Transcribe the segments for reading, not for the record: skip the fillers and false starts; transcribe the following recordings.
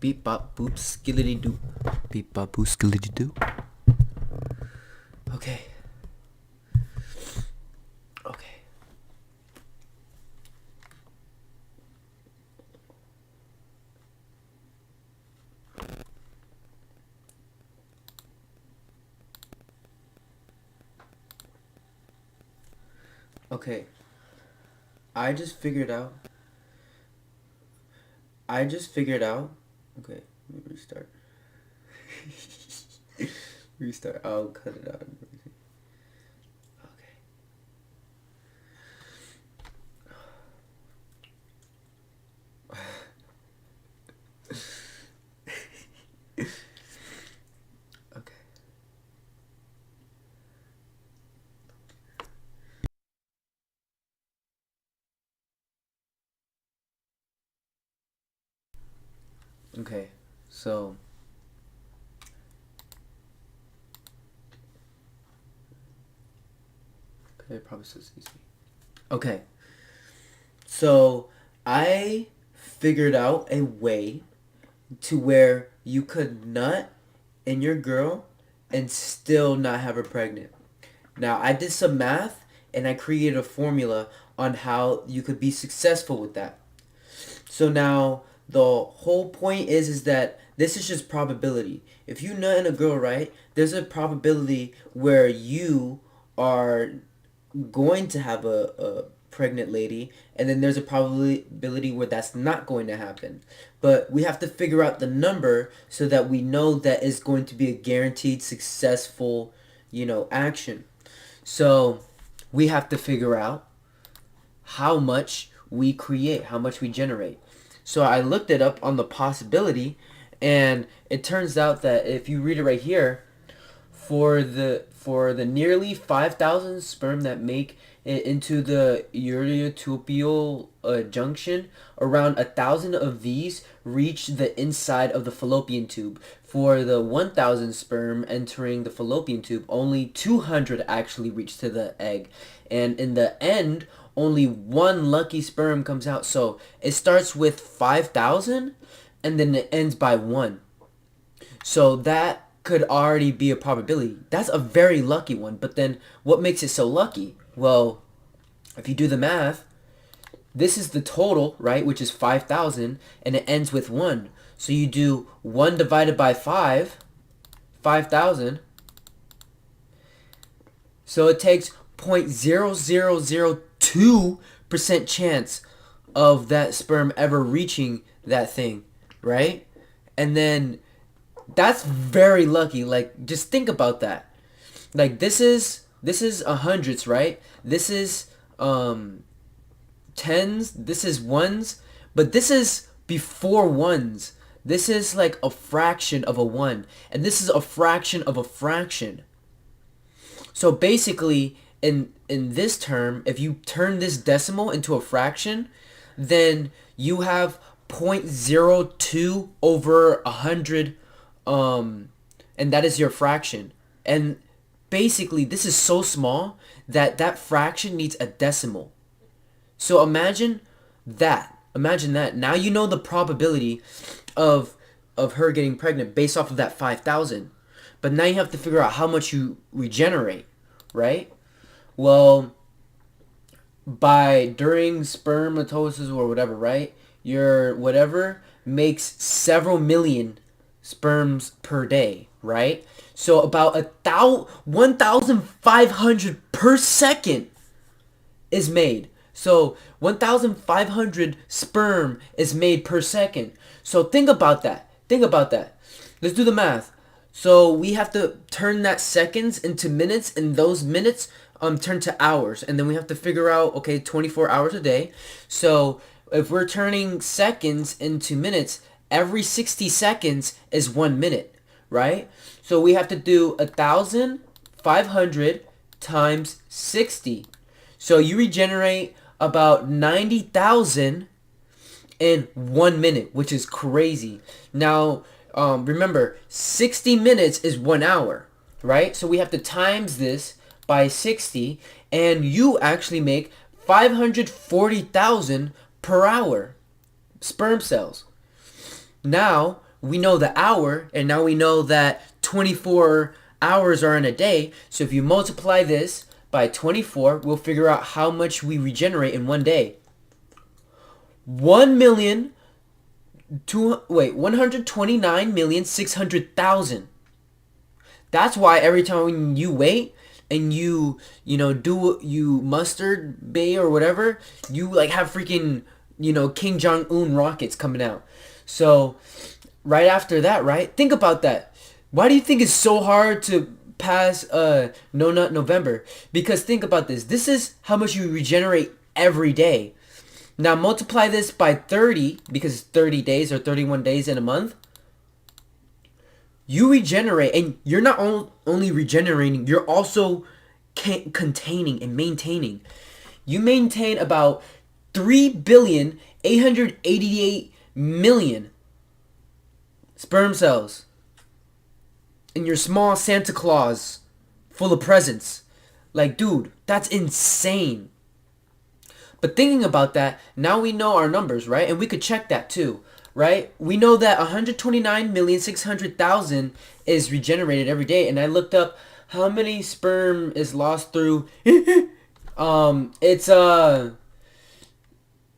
Beep bop boop skillity doo. Beep bop boop skillity doo. Okay. Okay. Okay. I just figured out. Okay, let me restart. Restart. I'll cut it out. Okay. Okay. Okay. So. Okay, it probably says easy. Okay. So I figured out a way to where you could nut in your girl and still not have her pregnant. Now, I did some math and I created a formula on how you could be successful with that. So now the whole point is that this is just probability. If you nut in a girl, right, there's a probability where you are going to have a pregnant lady, and then there's a probability where that's not going to happen. But we have to figure out the number so that we know that it's going to be a guaranteed successful, action. So we have to figure out how much we create, how much we generate. So I looked it up on the possibility, and it turns out that if you read it right here, for the nearly 5,000 sperm that make it into the ureteropial junction, around 1,000 of these reach the inside of the fallopian tube. For the 1,000 sperm entering the fallopian tube, only 200 actually reach to the egg. And in the end, only one lucky sperm comes out. So it starts with 5,000 and then it ends by 1. So that could already be a probability. That's a very lucky one. But then what makes it so lucky? Well, if you do the math, this is the total, right, which is 5,000, and it ends with 1. So you do 1 divided by 5,000. So it takes 0.0002% chance of that sperm ever reaching that thing, right? And then that's very lucky. Like, just think about that. Like, this is hundreds, right? This is tens, this is ones, but this is before ones. This is like a fraction of a 1, and this is a fraction of a fraction. So basically, in this term, if you turn this decimal into a fraction, then you have 0.02 over 100, and that is your fraction. And basically, this is so small that that fraction needs a decimal. So imagine that. Now you know the probability of her getting pregnant based off of that 5,000. But now you have to figure out how much you regenerate, right? Well, during spermatosis or whatever, right? Your whatever makes several million sperms per day, right? So about 1,500 per second is made. So 1,500 sperm is made per second. So think about that. Let's do the math. So we have to turn that seconds into minutes, and those minutes turn to hours. And then we have to figure out, okay, 24 hours a day. So if we're turning seconds into minutes, every 60 seconds is 1 minute, right? So we have to do 1,500 times 60. So you regenerate about 90,000 in 1 minute, which is crazy. Now, remember, 60 minutes is 1 hour, right? So we have to times this by 60, and you actually make 540,000 per hour sperm cells. Now, we know the hour, and now we know that 24 hours are in a day. So if you multiply this by 24, we'll figure out how much we regenerate in one day. 129,600,000. That's why every time you wait and you mustard bay or whatever, you like have freaking King Jong-un rockets coming out. So right after that, right? Think about that. Why do you think it's so hard to pass No Nut November? Because think about this. This is how much you regenerate every day. Now multiply this by 30, because it's 30 days or 31 days in a month. You regenerate, and you're not only regenerating, you're also containing and maintaining. You maintain about 3,888,000,000 sperm cells in your small Santa Claus full of presents. Like, dude, that's insane. But thinking about that, now we know our numbers, right? And we could check that too, right? We know that 129,600,000 is regenerated every day. And I looked up how many sperm is lost through.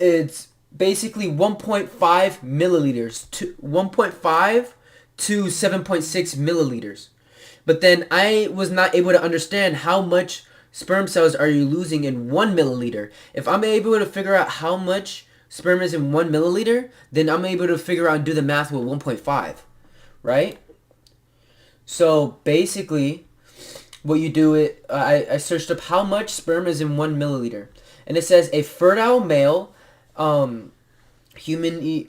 It's basically 1.5 milliliters to 1.5 to 7.6 milliliters. But then I was not able to understand how much sperm cells are you losing in 1 milliliter. If I'm able to figure out how much sperm is in 1 milliliter, then I'm able to figure out and do the math with 1.5, right? So basically, what you do I searched up how much sperm is in 1 milliliter, and it says a fertile male human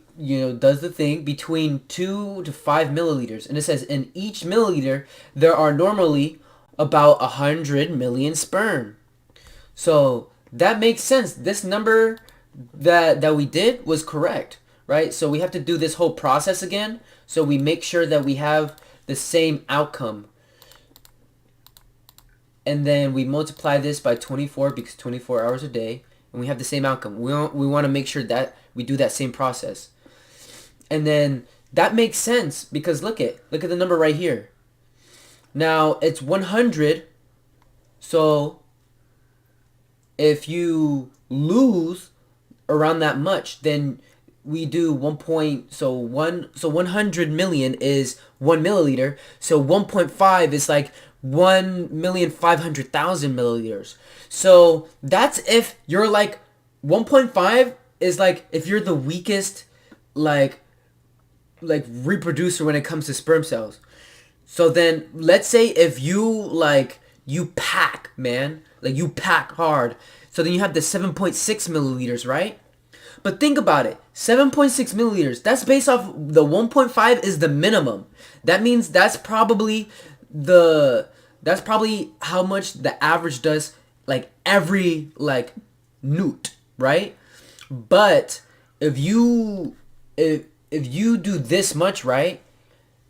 does the thing between 2 to 5 milliliters, and it says in each milliliter there are normally about 100 million sperm. So that makes sense. This number that we did was correct, right? So we have to do this whole process again, so we make sure that we have the same outcome. And then we multiply this by 24, because 24 hours a day, and we have the same outcome. We want to make sure that we do that same process. And then that makes sense, because look at the number right here. Now it's 100. So if you lose around that much, then we do 100 million is 1 milliliter. So 1.5 is like 1,500,000 milliliters. So that's if you're like 1.5 is like if you're the weakest like reproducer when it comes to sperm cells. So then let's say if you pack, man, like you pack hard. So then you have the 7.6 milliliters, right? But think about it. 7.6 milliliters, that's based off the 1.5 is the minimum. That means that's probably how much the average does like every newt, right? But if you do this much, right?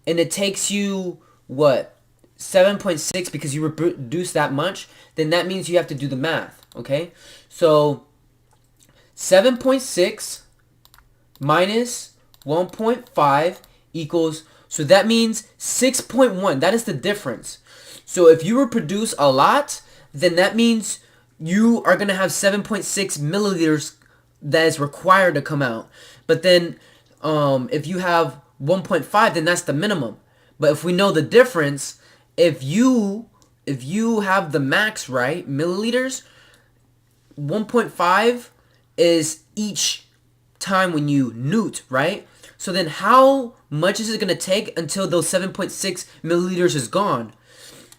And it takes you what, 7.6 because you reduce that much, then that means you have to do the math, okay? So 7.6 minus 1.5 equals, so that means 6.1. That is the difference. So if you reproduce a lot, then that means you are going to have 7.6 milliliters that is required to come out. But then if you have 1.5, then that's the minimum. But if we know the difference, if you have the max, right, milliliters, 1.5 is each time when you newt, right? So then how much is it going to take until those 7.6 milliliters is gone?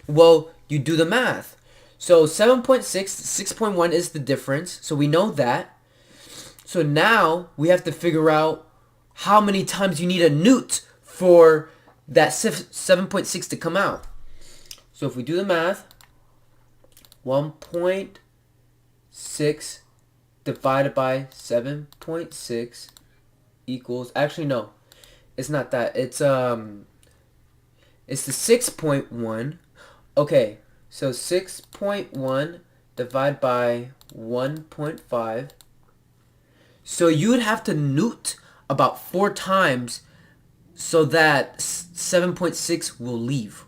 Well, you do the math. So 7.6, 6.1 is the difference. So we know that. So now we have to figure out how many times you need a newt for that 7.6 to come out. So if we do the math, 1.6 divided by 7.6 equals, actually no, it's not that. It's the 6.1. Okay, so 6.1 divided by 1.5. So you would have to newt about 4 times so that 7.6 will leave.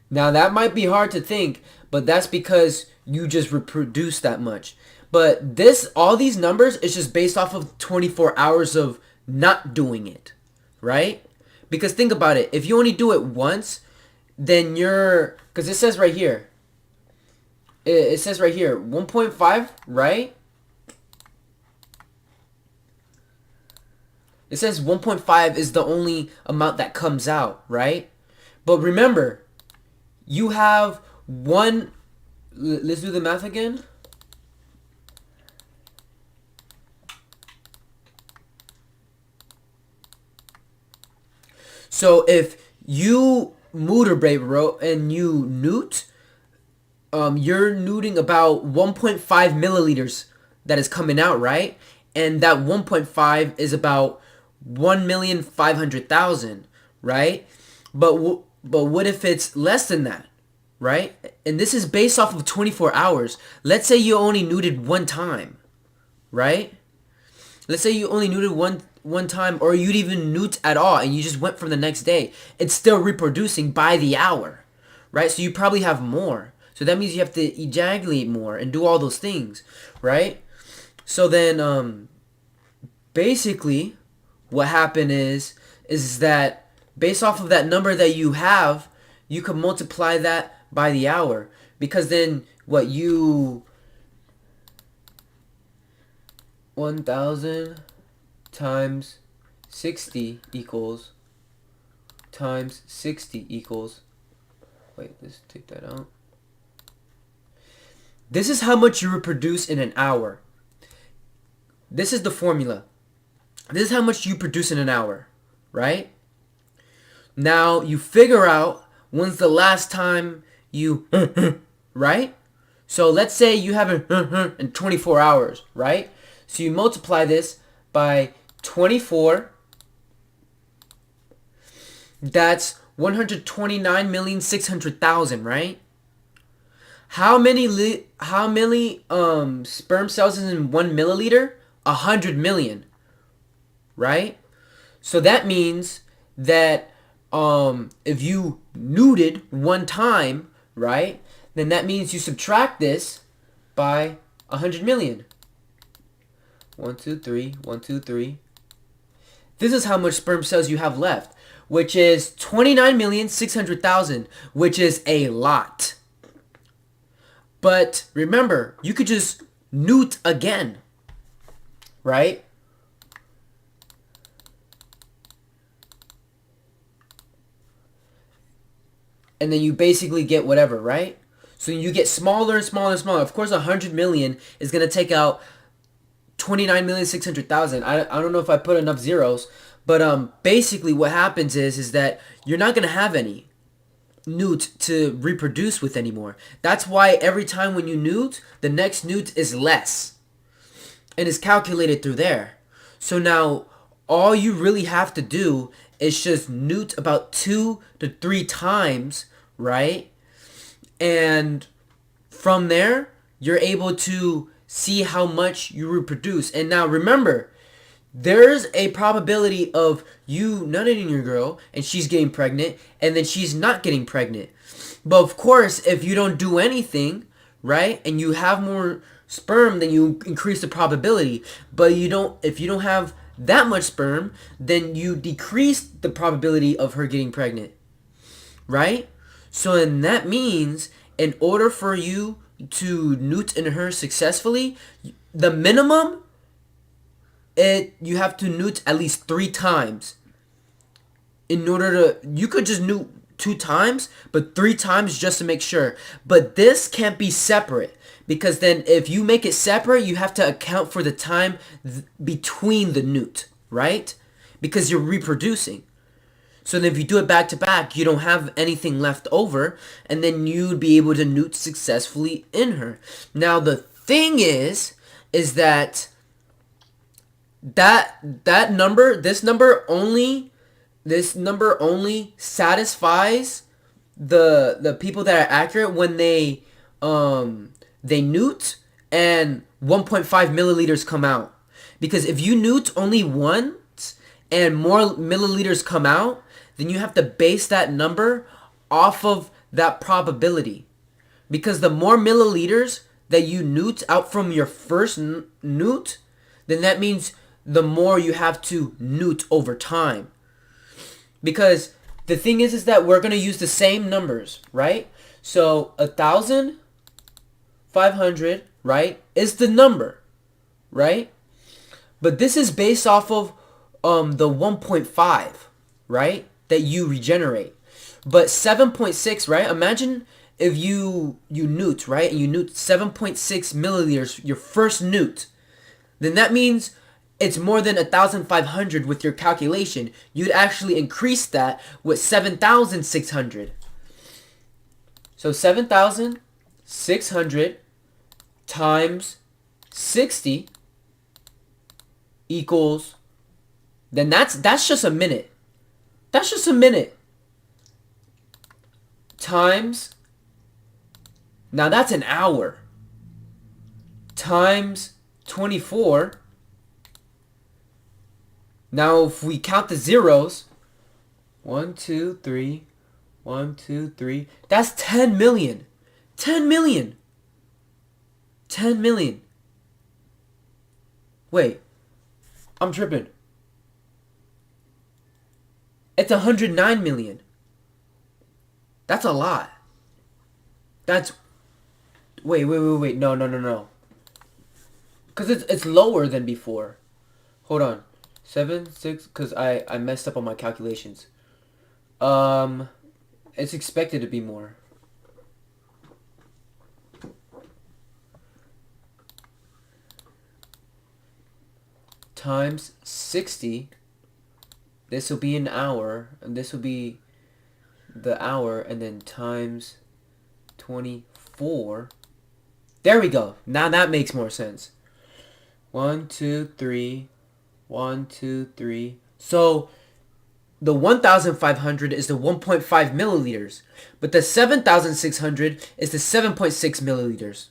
Now that might be hard to think, but that's because you just reproduce that much. But all these numbers is just based off of 24 hours of not doing it, right? Because think about it. If you only do it once, then because it says right here. It says right here, 1.5, right? It says 1.5 is the only amount that comes out, right? But remember, you have one. Let's do the math again. So if you motorbrate bro and you newt, you're newting about 1.5 milliliters that is coming out, right? And that 1.5 is about 1,500,000, right? But what if it's less than that, right? And this is based off of 24 hours. Let's say you only newted one time, right? Let's say you only newted one time, or you'd even newt at all, and you just went from the next day. It's still reproducing by the hour, right? So you probably have more. So that means you have to ejaculate more and do all those things, right? So then, basically, what happened is that based off of that number that you have, you can multiply that by the hour, because then 1,000 times 60 equals times 60 equals. Wait, let's take that out. This is how much you reproduce in an hour. This is the formula. This is how much you produce in an hour, right? Now you figure out when's the last time you, right? So let's say you have in 24 hours, right? So you multiply this by 24. That's 129,600,000, right? How many sperm cells is in 1 milliliter? 100 million, right? So that means that if you newted one time, right, then that means you subtract this by 100 million. 1, 2, 3, 1, 2, 3. This is how much sperm cells you have left, which is 29,600,000, which is a lot. But remember, you could just newt again, right? And then you basically get whatever, right? So you get smaller and smaller and smaller. Of course, 100 million is going to take out 29,600,000. I don't know if I put enough zeros, but basically what happens is that you're not going to have any newt to reproduce with anymore. That's why every time when you newt, the next newt is less and is calculated through there. So now all you really have to do is just newt about 2 to 3 times, right? And from there, you're able to see how much you reproduce. And now remember, there's a probability of you nutting your girl and she's getting pregnant, and then she's not getting pregnant. But of course, if you don't do anything, right, and you have more sperm, then you increase the probability. But if you don't have that much sperm, then you decrease the probability of her getting pregnant, right? So then that means in order for you to newt in her successfully, the minimum, you have to newt at least 3 times. In order to, you could just newt 2 times, but 3 times just to make sure. But this can't be separate, because then if you make it separate, you have to account for the time between the newt, right? Because you're reproducing. So then if you do it back to back, you don't have anything left over, and then you'd be able to newt successfully in her. Now the thing is that this number only satisfies the people that are accurate when they newt and 1.5 milliliters come out. Because if you newt only once and more milliliters come out, then you have to base that number off of that probability. Because the more milliliters that you newt out from your first newt, then that means the more you have to newt over time. Because the thing is that we're going to use the same numbers, right? So 1,500, right, is the number, right? But this is based off of the 1.5, right, that you regenerate. But 7.6, right? Imagine if you newt, right, and you newt 7.6 milliliters, your first newt, then that means it's more than 1,500 with your calculation. You'd actually increase that with 7,600. So 7,600 times 60 equals, then that's just a minute. That's just a minute. Times, now that's an hour. Times 24. Now if we count the zeros, 1, 2, 3, 1, 2, 3, that's 10 million. 10 million. 10 million. Wait, I'm tripping. It's 109 million. That's a lot. That's, wait. No. Because it's lower than before. Hold on. 7, 6, because I messed up on my calculations. It's expected to be more. Times 60. This will be an hour, and this will be the hour, and then times 24. There we go. Now that makes more sense. 1, 2, 3. 1, 2, 3. So the 1,500 is the 1.5 milliliters, but the 7,600 is the 7.6 milliliters,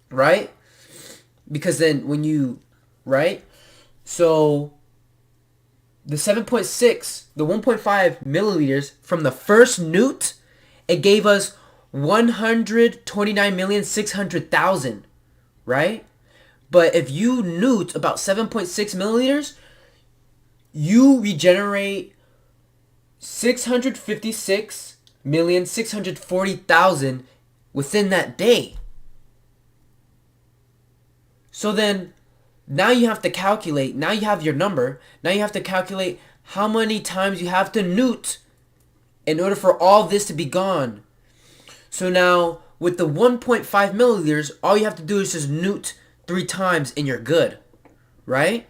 right? Because then when you, right? So the 7.6, the 1.5 milliliters from the first newt, it gave us 129,600,000, right? But if you newt about 7.6 milliliters, you regenerate 656,640,000 within that day. So then, now you have to calculate, now you have your number, now you have to calculate how many times you have to newt in order for all this to be gone. So now, with the 1.5 milliliters, all you have to do is just newt 3 times and you're good, right?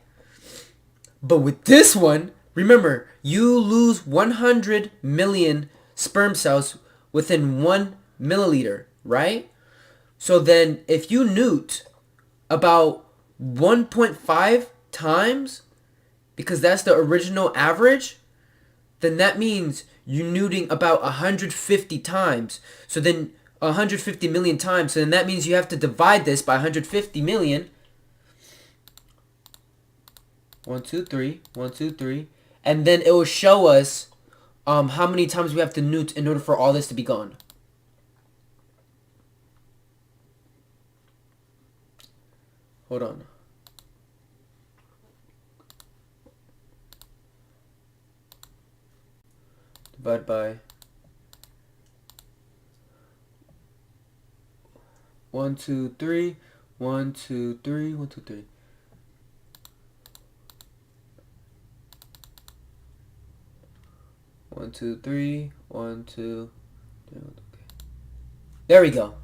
But with this one, remember, you lose 100 million sperm cells within 1 milliliter, right? So then if you newt about 1.5 times, because that's the original average, then that means you're newting about 150 times. So then 150 million times. So then that means you have to divide this by 150 million. 1, 2, 3. 1, 2, 3. And then it will show us how many times we have to newt in order for all this to be gone. Hold on. Divide by 1, 2, 3. 1, 2, 3. 1, 2, 3. One, two, three. 1, 2, 3. Okay. There we go.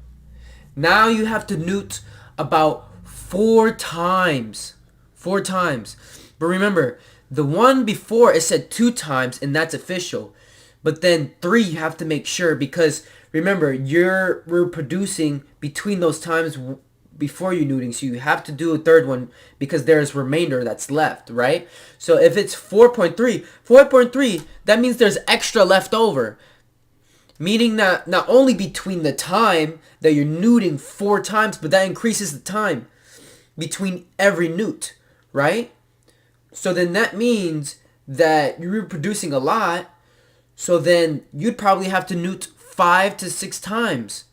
Now you have to newt about 4 times. 4 times. But remember, the one before it said 2 times, and that's official. But then 3 you have to make sure, because remember, you're reproducing between those times before you newting, so you have to do a third one because there's remainder that's left, right? So if it's 4.3, that means there's extra left over. Meaning that not only between the time that you're newting 4 times, but that increases the time between every newt, right? So then that means that you're reproducing a lot, so then you'd probably have to newt 5 to 6 times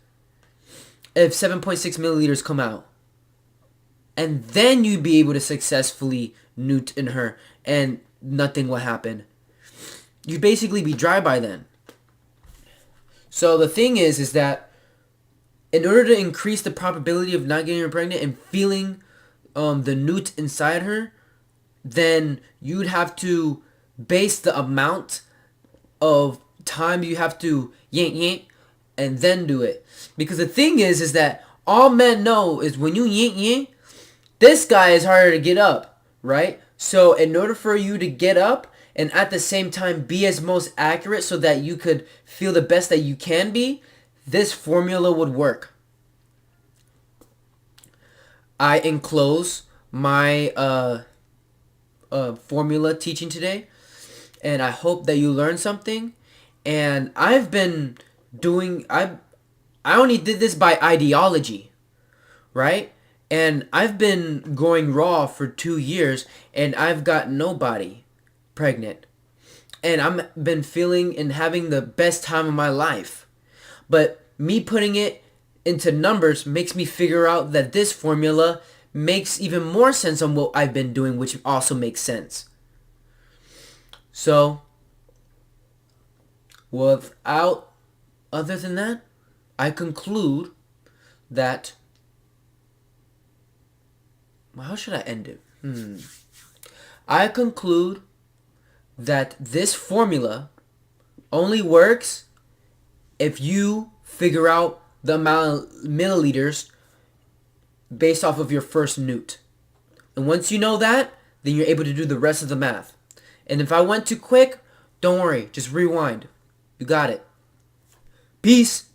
if 7.6 milliliters come out. And then you'd be able to successfully newt in her and nothing will happen. You'd basically be dry by then. So the thing is that in order to increase the probability of not getting her pregnant and feeling the newt inside her, then you'd have to base the amount of time you have to yank yank and then do it. Because the thing is that all men know is when you yank yank, this guy is harder to get up, right? So in order for you to get up and at the same time be as most accurate so that you could feel the best that you can be, this formula would work. I enclose my formula teaching today, and I hope that you learned something. And I've been doing, I only did this by ideology, right? And I've been going raw for 2 years, and I've got nobody pregnant. And I've been feeling and having the best time of my life. But me putting it into numbers makes me figure out that this formula makes even more sense on what I've been doing, which also makes sense. So, without other than that, I conclude that, how should I end it? I conclude that this formula only works if you figure out the amount of milliliters based off of your first newt. And once you know that, then you're able to do the rest of the math. And if I went too quick, don't worry, just rewind. You got it. Peace.